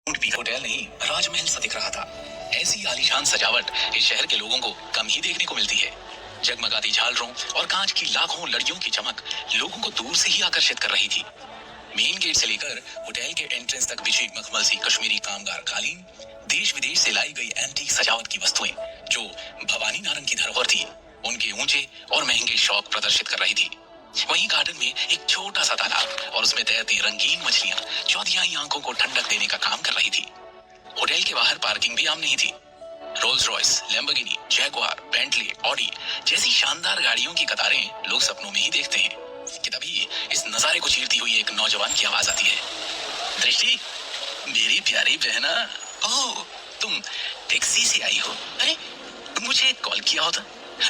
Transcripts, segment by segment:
Hotel नहीं, राजमहल सा दिख रहा था। ऐसी आलीशान सजावट इस शहर के लोगों को कम ही देखने को मिलती है। जगमगाती झालरों और कांच की लाखों लड़ियों की चमक लोगों को दूर से ही आकर्षित कर रही थी। मेन गेट से लेकर होटल के एंट्रेंस तक बिछी मखमल सी कश्मीरी कामगार कालीन, देश विदेश से लाई गई एंटीक सजावट की वस्तुएं जो भवानी नारंग की धरोहर थी, उनके ऊंचे और महंगे शौक प्रदर्शित कर रही थी। वहीं गार्डन में एक छोटा सा तालाब और उसमें तैरती रंगीन मछलियां चौधियाई आंखों को ठंडक देने का काम कर रही थी। होटल के बाहर पार्किंग भी आम नहीं थी। Rolls Royce, Lamborghini, Jaguar, Bentley, Audi जैसी शानदार गाड़ियों की कतारें लोग सपनों में ही देखते हैं कि तभी इस नजारे को चीरती हुई एक नौजवान की आवाज आती है। दृष्टि, मेरी प्यारी बहना, ओह तुम टैक्सी से आई हो? अरे मुझे कॉल किया होता,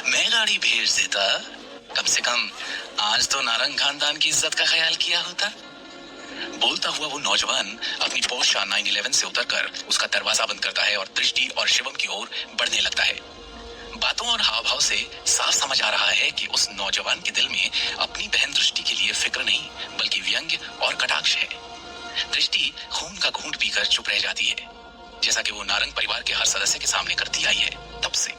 मैं गाड़ी भेज देता। कम से कम आज तो नारंग खानदान की इज्जत का ख्याल किया होता। बोलता हुआ वो नौजवान अपनी पोर्शा 911 से उतरकर उसका दरवाजा बंद करता है और दृष्टि और शिवम की ओर बढ़ने लगता है। बातों और हाव भाव से साफ समझ आ रहा है कि उस नौजवान के दिल में अपनी बहन दृष्टि के लिए फिक्र नहीं बल्कि व्यंग्य और कटाक्ष है। दृष्टि खून का घूंट पीकर चुप रह जाती है, जैसा कि वो नारंग परिवार के हर सदस्य के सामने करती आई है तब से,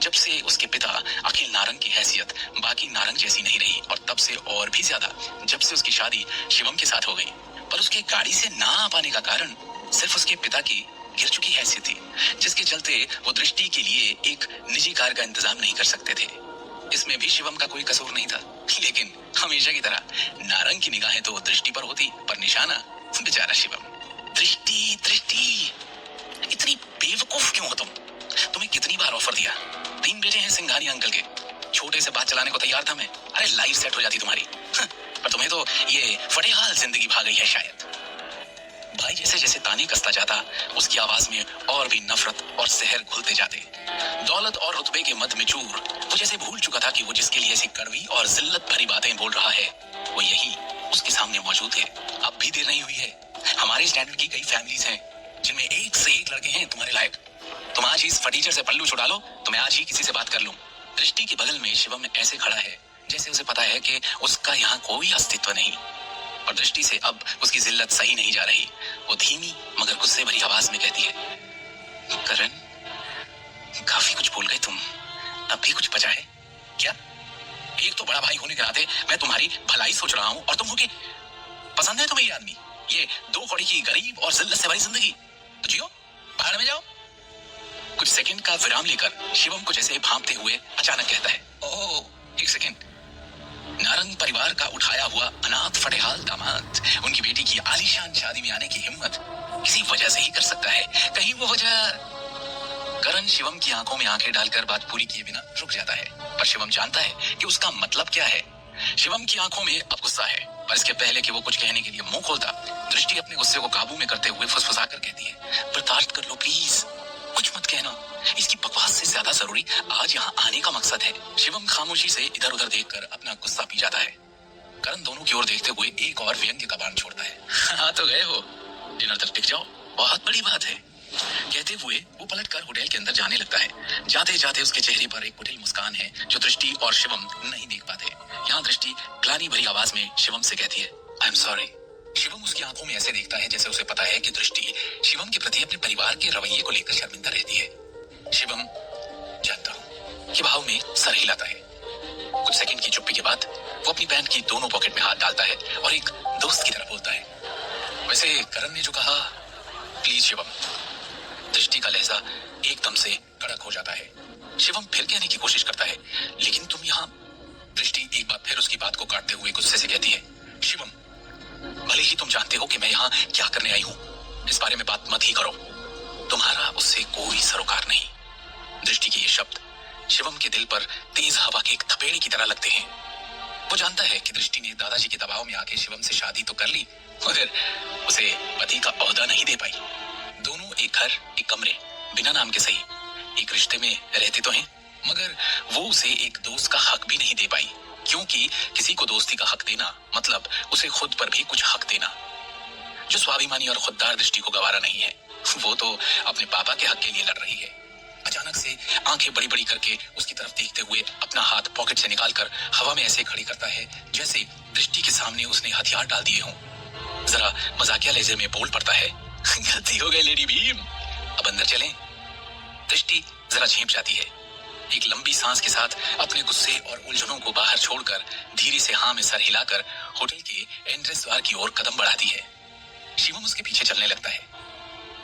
जब से उसके पिता अखिल नारंग की हैसियत बाकी नारंग जैसी नहीं रही, और तब से और भी ज्यादा जब से उसकी शादी शिवम के साथ हो गई। पर उसके गाड़ी से ना आ पाने का कारण सिर्फ उसके पिता की गिर चुकी हैसियत थी, जिसके चलते वो दृष्टि के लिए एक निजी कार का इंतजाम नहीं कर सकते थे। इसमें भी शिवम का कोई कसूर नहीं था, लेकिन हमेशा की तरह नारंग की निगाहें तो दृष्टि पर होती, पर निशाना बेचारा शिवम। दृष्टि, दृष्टि, इतनी बेवकूफ क्यों हो तुम? तुम्हें कितनी बार ऑफर दिया? 3 बेटे हैं सिंघानिया अंकल के, छोटे से बात चलाने को तैयार था मैं। अरे लाइफ सेट हो जाती तुम्हारी। पर तुम्हें तो ये फटेहाल जिंदगी भा गई है शायद। भाई जैसे जैसे ताने कसता जाता, उसकी आवाज में और भी नफरत और जहर घुलते जाते। दौलत और रुतबे के मद में चूर वो जैसे भूल चुका था कि वो जिसके लिए ऐसी कड़वी और जिल्लत भरी बातें बोल रहा है, वो यही उसके सामने मौजूद है। अब भी देर नहीं हुई है। हमारे स्टैंडर्ड की कई फैमिलीज हैं जिनमें एक से एक लड़के हैं तुम्हारे लायक। तुम आज इस फटीचर से पल्लू छुड़ा लो तो मैं आज ही किसी से बात कर लूं। दृष्टि के बगल में शिवम ऐसे खड़ा है जैसे उसे पता है कि उसका यहाँ कोई अस्तित्व नहीं, और दृष्टि से अब उसकी जिल्लत सही नहीं जा रही। वो धीमी मगर गुस्से भरी आवाज में कहती है, करण, काफी कुछ बोल गए तुम, अब भी कुछ बचा है क्या? एक तो बड़ा भाई होने के नाते मैं तुम्हारी भलाई सोच रहा हूँ, और तुम हो कि पसंद है तुम्हें ये आदमी, ये 2 कौड़ी की गरीब और जिल्लत से भरी जिंदगी? तो जियो, बाहर में जाओ। कुछ सेकंड का विराम लेकर शिवम को जैसे भांपते हुए अचानक कहता है, ओह एक सेकंड। नारंग परिवार का उठाया हुआ अनाथ फटेहाल दामाद उनकी बेटी की आलीशान शादी में आने की हिम्मत किसी वजह से ही कर सकता है। कहीं वो वजह? करण शिवम की आंखों में आंखें डालकर बात पूरी किए बिना रुक जाता है, पर शिवम जानता है कि उसका मतलब क्या है। शिवम की आंखों में अब गुस्सा है, पर इसके पहले कि वो कुछ कहने के लिए मुंह खोलता, दृष्टि अपने गुस्से को काबू में करते हुए फुसफुसाकर कहती है, बर्दाश्त कर लो प्लीज, कुछ मत कहना। इसकी बकवास से ज्यादा जरूरी आज यहाँ आने का मकसद है। शिवम खामोशी से इधर उधर देखकर अपना गुस्सा पी जाता है। करण दोनों की ओर देखते हुए एक और व्यंग्य का बाण छोड़ता है, हाँ तो गए हो, डिनर तक टिक जाओ, बहुत बड़ी बात है। कहते हुए वो पलटकर होटल के अंदर जाने लगता है। जाते जाते उसके चेहरे पर एक कुटिल मुस्कान है जो दृष्टि और शिवम नहीं देख पाते। यहाँ दृष्टि ग्लानि भरी आवाज में शिवम से कहती है, आई एम सॉरी। शिवम उसकी आंखों में ऐसे देखता है जैसे उसे पता है कि दृष्टि शिवम के प्रति अपने परिवार के रवैये को लेकर शर्मिंदा रहती है। शिवम जानता हूँ कि भाव में सर हिलाता है। कुछ सेकंड की चुप्पी के बाद वो अपनी पैंट की दोनों पॉकेट में हाथ डालता है और एक दोस्त की तरह बोलता है, वैसे करण ने जो कहा, प्लीज शिवम। दृष्टि का लहजा एकदम से कड़क हो जाता है। शिवम फिर कहने की कोशिश करता है, लेकिन तुम यहाँ। दृष्टि एक बार फिर उसकी बात को काटते हुए गुस्से से कहती है, शिवम, भले ही तुम जानते हो कि मैं यहाँ क्या करने आई हूँ, इस बारे में बात मत ही करो, तुम्हारा उससे कोई सरोकार नहीं। दृष्टि के ये शब्द शिवम के दिल पर तेज हवा के एक थपेड़े की तरह लगते हैं। वो जानता है कि दृष्टि ने दादाजी के दबाव में आके शिवम से शादी तो कर ली, मगर उसे पति का ओहदा नहीं दे पाई। दोनों एक घर, एक कमरे, बिना नाम के सही, एक रिश्ते में रहते तो हैं, मगर वो उसे एक दोस्त का हक भी नहीं दे पाई, क्योंकि किसी को दोस्ती का हक देना मतलब उसे खुद पर भी कुछ हक देना। जो स्वाभिमानी और खुददार दृष्टि को गवारा नहीं है, वो तो अपने पापा के हक के लिए लड़ रही है। अचानक से आंखें बड़ी बड़ी करके उसकी तरफ देखते हुए अपना हाथ पॉकेट से निकालकर हवा में ऐसे खड़ी करता है जैसे दृष्टि के सामने उसने हथियार डाल दिए हों। जरा मजाकिया लहजे में बोल पड़ता है, गलती हो गई लेडी भीम, अब अंदर चलें। दृष्टि जरा झेंप जाती है। एक लंबी सांस के साथ अपने गुस्से और उलझनों को बाहर छोड़कर धीरे से हाँ में सर हिलाकर होटल के एंट्रेंस द्वार की ओर कदम बढ़ाती है। शिवम उसके पीछे चलने लगता है।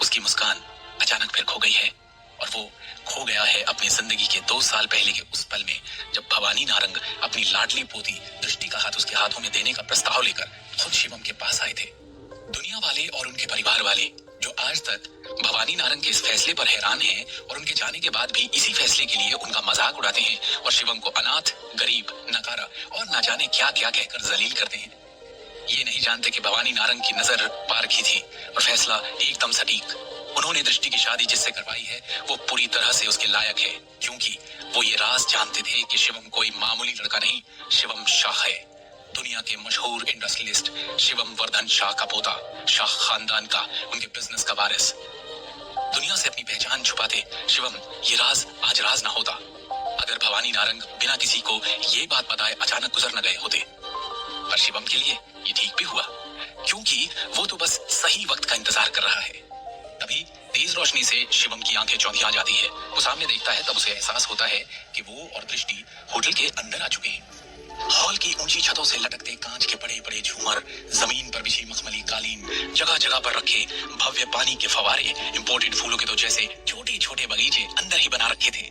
उसकी मुस्कान अचानक फिर खो गई है और वो खो गया है अपनी जिंदगी के 2 साल पहले के उस पल में, जब भवानी नारंग अपनी लाडली पोती दृष्टि का हाथ उसके हाथों में देने का प्रस्ताव लेकर खुद शिवम के पास आए थे। दुनिया वाले और उनके परिवार वाले जो आज तक भवानी नारंग के इस फैसले पर हैरान हैं और उनके जाने के बाद भी इसी फैसले के लिए उनका मजाक उड़ाते हैं और शिवम को अनाथ, गरीब, नकारा और ना जाने क्या क्या कहकर जलील करते हैं, ये नहीं जानते कि भवानी नारंग की नजर पार की थी और फैसला एकदम सटीक। उन्होंने दृष्टि की शादी जिससे करवाई है वो पूरी तरह से उसके लायक है, क्योंकि वो ये राज जानते थे कि शिवम कोई मामूली लड़का नहीं, शिवम शाह है, दुनिया के मशहूर इंडस्ट्रियलिस्ट शिवम वर्धन शाह का पोता, शाह खानदान का, उनके बिजनेस का वारिस। दुनिया से अपनी पहचान छुपाते शिवम ये राज आज राज ना होता अगर भवानी नारंग बिना किसी को ये बात बताए अचानक गुजर न गए होते। पर शिवम के लिए ये ठीक भी हुआ, क्योंकि वो तो बस सही वक्त का इंतजार कर रहा है। तभी तेज रोशनी से शिवम की आंखें चौंधिया जाती है। वो सामने देखता है, तब उसे एहसास होता है कि वो और दृष्टि होटल के अंदर आ चुके हैं। हॉल की ऊंची छतों से लटकते कांच के बड़े बड़े झूमर, जमीन पर बिछी मखमली कालीन, जगह जगह पर रखे भव्य पानी के फवारे, इंपोर्टेड फूलों के तो जैसे छोटे छोटे बगीचे अंदर ही बना रखे थे।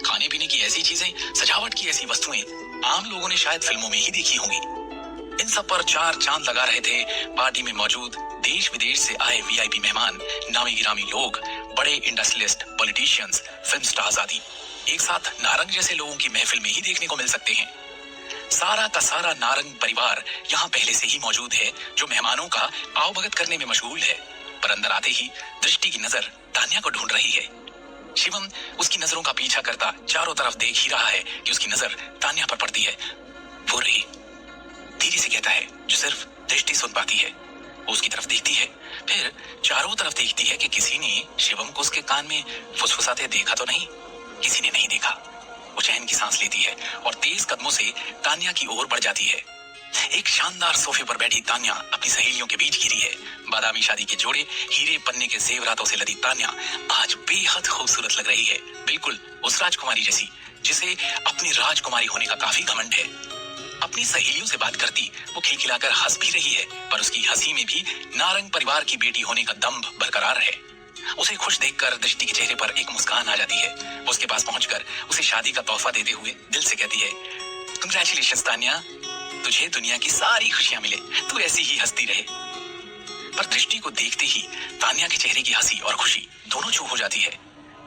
खाने पीने की ऐसी चीजें, सजावट की ऐसी वस्तुएं आम लोगों ने शायद फिल्मों में ही देखी होंगी। इन सब पर 4 चांद लगा रहे थे पार्टी में मौजूद देश विदेश से आए वीआईपी मेहमान, नामी गिरामी लोग, बड़े इंडस्ट्रियलिस्ट, पॉलिटिशियंस, फिल्म स्टार्स आदि एक साथ नारंग जैसे लोगों की महफिल में ही देखने को मिल सकते हैं। सारा का सारा नारंग परिवार यहाँ पहले से ही मौजूद है, जो मेहमानों का आवभगत करने में मशगूल है। पर अंदर आते ही दृष्टि की नजर तान्या को ढूंढ रही है। शिवम उसकी नजरों का पीछा करता चारों तरफ देख ही रहा है कि उसकी नजर तान्या पर पड़ती है। वो रही, धीरे से कहता है जो सिर्फ दृष्टि सुन पाती है। वो उसकी तरफ देखती है, फिर चारों तरफ देखती है कि किसी ने शिवम को उसके कान में फुसफुसाते देखा तो नहीं। किसी ने नहीं देखा। वो चैन की सांस लेती है और तेज कदमों से तान्या की ओर बढ़ जाती है। एक शानदार सोफे पर बैठी तान्या अपनी सहेलियों के बीच घिरी है। बादामी शादी के जोड़े, हीरे पन्ने के जेवरातों से लदी तान्या आज बेहद खूबसूरत लग रही है, बिल्कुल उस राजकुमारी जैसी जिसे अपनी राजकुमारी होने का काफी घमंड है। अपनी सहेलियों से बात करती वो खिलखिलाकर हंस भी रही है, पर उसकी हंसी में भी नारंग परिवार की बेटी होने का दम्भ बरकरार है। उसे खुश देखकर दृष्टि के चेहरे पर एक मुस्कान आ जाती है। वो उसके पास पहुंचकर उसे शादी का तोहफा देते हुए दिल से कहती है, कंग्रेचुलेशंस तान्या, तुझे दुनिया की सारी खुशियां मिले, तू ऐसी ही हंसती रहे। पर दृष्टि को देखते ही तान्या के चेहरे की हंसी और खुशी दोनों चूर हो जाती है।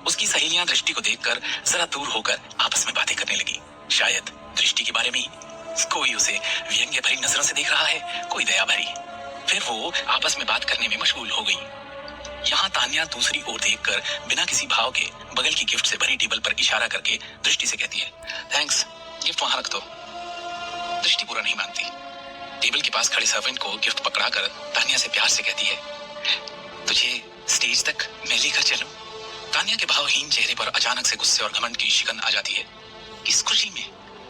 उसकी सहेलियां दृष्टि को देखकर जरा दूर होकर आपस में बातें करने लगी। शायद दृष्टि के बारे में ही। कोई उसे व्यंग्य भरी नजरों से देख रहा है, कोई दया भरी। फिर वो आपस में बात करने में मशगूल हो गई। यहाँ तान्या दूसरी ओर देखकर बिना किसी भाव के बगल की गिफ्ट से भरी टेबल पर इशारा करके दृष्टि से कहती है, थैंक्स, गिफ्ट वहां रख दो। दृष्टि बुरा नहीं मानती। टेबल के पास खड़े सर्वेंट को गिफ्ट पकड़ाकर तान्या से प्यार से कहती है, तुझे स्टेज तक मैं लेकर चलूं? तान्या के भावहीन चेहरे पर अचानक से गुस्से और घमंड की शिकन आ जाती है। इस खुशी में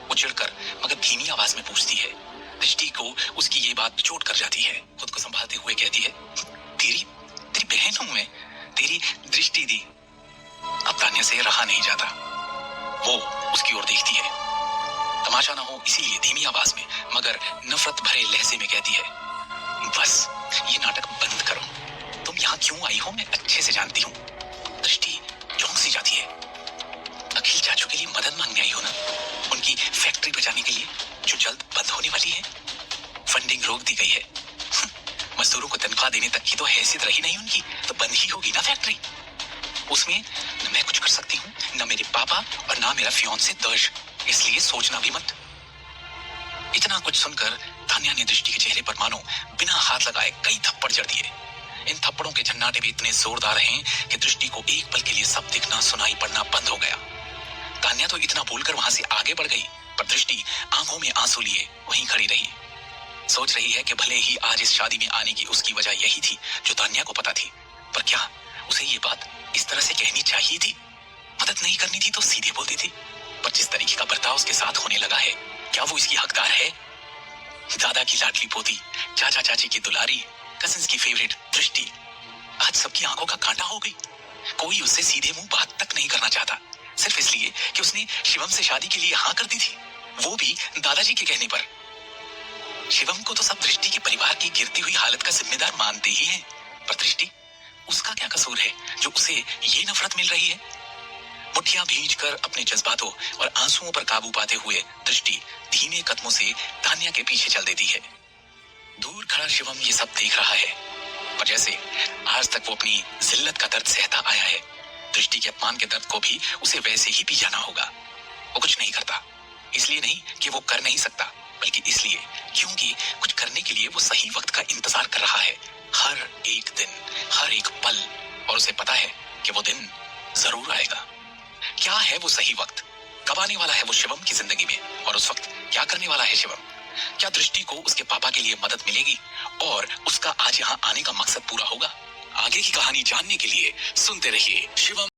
वो चिढ़कर मगर धीमी आवाज में पूछती है। दृष्टि को उसकी ये बात चोट कर जाती है। खुद को संभालते हुए कहती है, तेरी बहन हूं मैं, तेरी दृष्टि दी। अब तान्या से रहा नहीं जाता। वो उसकी ओर देखती है। तमाशा ना हो इसीलिए धीमी आवाज में मगर नफरत भरे लहजे में कहती है, बस ये नाटक बंद करो। तुम यहाँ क्यों आई हो मैं अच्छे से जानती हूँ। दृष्टि चौंक सी जाती है। अखिल चाचू के लिए मदद मांगने आई हो ना, उनकी फैक्ट्री बचाने के लिए जो जल्द बंद होने वाली है। फंडिंग रोक दी गई है। मजदूरों को तनख्वाह देने तक की तो हैसियत रही नहीं उनकी, तो बंद ही होगी ना फैक्ट्री। उसमें न मैं कुछ कर सकती हूँ, न मेरे पापा और ना मेरा फियांसे दर्श, इसलिए सोचना भी मत। इतना कुछ सुनकर तान्या ने दृष्टि के चेहरे पर मानो बिना हाथ लगाए कई थप्पड़ जड़ दिए। इन थप्पड़ों के झन्नाटे भी इतने जोरदार हैं कि दृष्टि को एक पल के लिए सब दिखना सुनाई पड़ना बंद हो गया। तान्या तो इतना बोलकर वहां से आगे बढ़ गई, पर दृष्टि आंखों में आंसू लिए वहीं खड़ी रही। सोच रही है कि भले ही आज इस शादी में आने की उसकी वजह यही थी जो तान्या को पता थी, पर क्या उसे ये बात इस तरह से कहनी चाहिए थी? मदद नहीं करनी थी तो सीधे बोलती थी। पर जिस तरीके का बर्ताव उसके साथ होने लगा है, क्या वो इसकी हकदार है? दादा की लाडली पोती, चाचा चाची की दुलारी, कजिन्स की फेवरेट दृष्टि आज सबकी आंखों का कांटा हो गई। कोई उससे सीधे मुंह बात तक नहीं करना चाहता, सिर्फ इसलिए कि उसने शिवम से शादी के लिए हाँ कर दी थी, वो भी दादाजी के कहने पर। शिवम को तो सब दृष्टि के परिवार की गिरती हुई हालत का जिम्मेदार मानते ही हैं, पर दृष्टि, उसका क्या कसूर है जो उसे ये नफरत मिल रही है? मुठ्ठियां भींच कर अपने जज्बातों और आंसुओं पर काबू पाते हुए दृष्टि धीमे कदमों से तान्या के पीछे चल देती है। दूर खड़ा शिवम ये सब देख रहा है, पर जैसे आज तक वो अपनी जिल्लत का दर्द सहता आया है, दृष्टि के अपमान के दर्द को भी उसे वैसे ही पी जाना होगा। वो कुछ नहीं करता, इसलिए नहीं कि वो कर नहीं सकता, बल्कि इसलिए क्योंकि कुछ करने के लिए वो सही वक्त का इंतजार कर रहा है, हर एक दिन, हर एक पल। और उसे पता है कि वो दिन जरूर आएगा। क्या है वो सही वक्त? कब आने वाला है वो शिवम की जिंदगी में? और उस वक्त क्या करने वाला है शिवम? क्या दृष्टि को उसके पापा के लिए मदद मिलेगी और उसका आज यहाँ आने का मकसद पूरा होगा? आगे की कहानी जानने के लिए सुनते रहिए शिवम